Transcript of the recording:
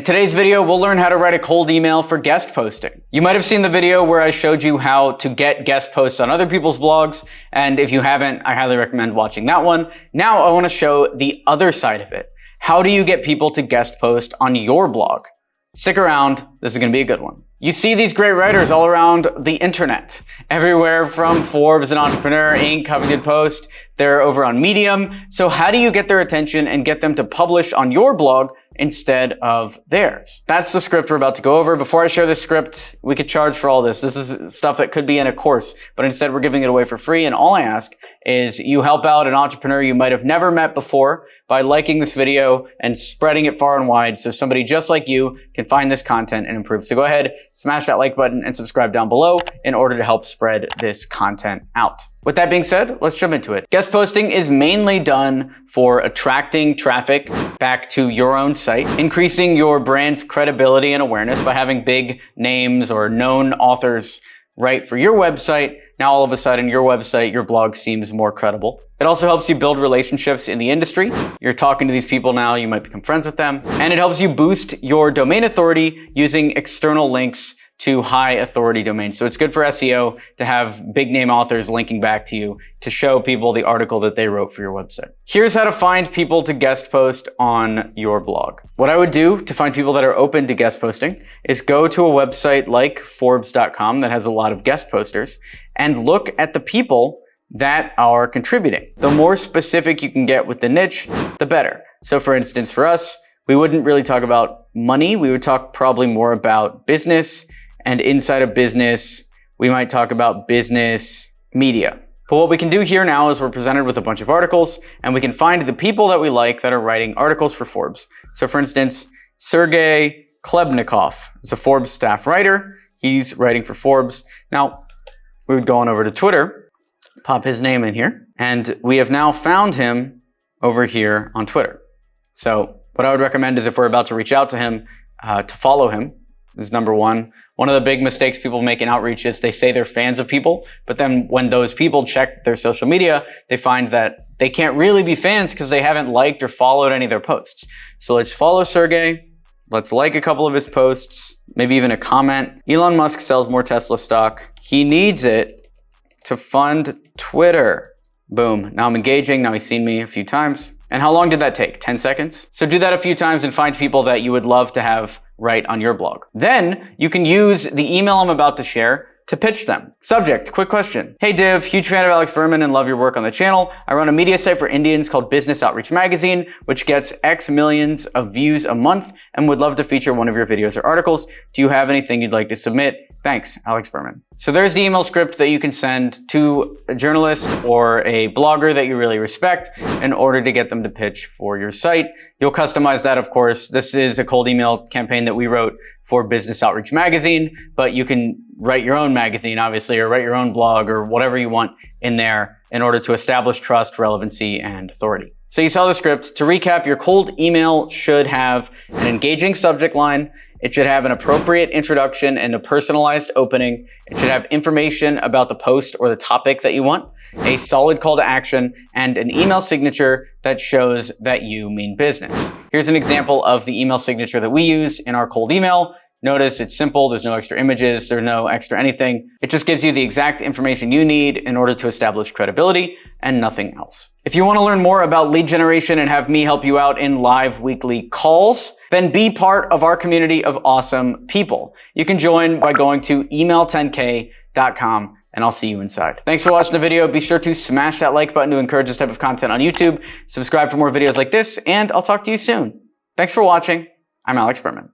today's video, we'll learn how to write a cold email for guest posting. You might have seen the video where I showed you how to get guest posts on other people's blogs, and if you haven't, I highly recommend watching that one. Now I want to show the other side of it. How do you get people to guest post on your blog? Stick around, this is going to be a good one. You see these great writers all around the internet, everywhere from Forbes and Entrepreneur, Inc., Huffington Post, they're over on Medium. So how do you get their attention and get them to publish on your blog instead of theirs? That's the script we're about to go over. Before I share this script, we could charge for all this. This is stuff that could be in a course, but instead we're giving it away for free. And all I ask is you help out an entrepreneur you might have never met before by liking this video and spreading it far and wide so somebody just like you can find this content and improve. So go ahead, smash that like button and subscribe down below in order to help spread this content out. With that being said, let's jump into it. Guest posting is mainly done for attracting traffic back to your own site, increasing your brand's credibility and awareness by having big names or known authors write for your website. Now all of a sudden your website, your blog seems more credible. It also helps you build relationships in the industry. You're talking to these people now, you might become friends with them. And it helps you boost your domain authority using external links to high authority domains. So it's good for SEO to have big name authors linking back to you to show people the article that they wrote for your website. Here's how to find people to guest post on your blog. What I would do to find people that are open to guest posting is go to a website like Forbes.com that has a lot of guest posters and look at the people that are contributing. The more specific you can get with the niche, the better. So for instance, for us, we wouldn't really talk about money. We would talk probably more about business. And inside of business, we might talk about business media. But what we can do here now is we're presented with a bunch of articles and we can find the people that we like that are writing articles for Forbes. So for instance, Sergey Klebnikov is a Forbes staff writer. He's writing for Forbes. Now, we would go on over to Twitter, pop his name in here, and we have now found him over here on Twitter. So what I would recommend is if we're about to reach out to him, to follow him. Is number one. One of the big mistakes people make in outreach is they say they're fans of people, but then when those people check their social media, they find that they can't really be fans because they haven't liked or followed any of their posts. So let's follow Sergey. Let's like a couple of his posts, maybe even a comment. Elon Musk sells more Tesla stock. He needs it to fund Twitter. Boom. Now I'm engaging. Now he's seen me a few times. And how long did that take? 10 seconds? So do that a few times and find people that you would love to have write on your blog. Then you can use the email I'm about to share to pitch them. Subject, quick question. Hey Div, huge fan of Alex Berman and love your work on the channel. I run a media site for Indians called Business Outreach Magazine, which gets X millions of views a month and would love to feature one of your videos or articles. Do you have anything you'd like to submit? Thanks, Alex Berman. So there's the email script that you can send to a journalist or a blogger that you really respect in order to get them to pitch for your site. You'll customize that, of course. This is a cold email campaign that we wrote for Business Outreach Magazine, but you can write your own magazine, obviously, or write your own blog or whatever you want in there in order to establish trust, relevancy, and authority. So you saw the script. To recap, your cold email should have an engaging subject line. It should have an appropriate introduction and a personalized opening. It should have information about the post or the topic that you want, a solid call to action, and an email signature that shows that you mean business. Here's an example of the email signature that we use in our cold email. Notice it's simple. There's no extra images. There's no extra anything. It just gives you the exact information you need in order to establish credibility and nothing else. If you want to learn more about lead generation and have me help you out in live weekly calls, then be part of our community of awesome people. You can join by going to email10k.com and I'll see you inside. Thanks for watching the video. Be sure to smash that like button to encourage this type of content on YouTube. Subscribe for more videos like this, and I'll talk to you soon. Thanks for watching. I'm Alex Berman.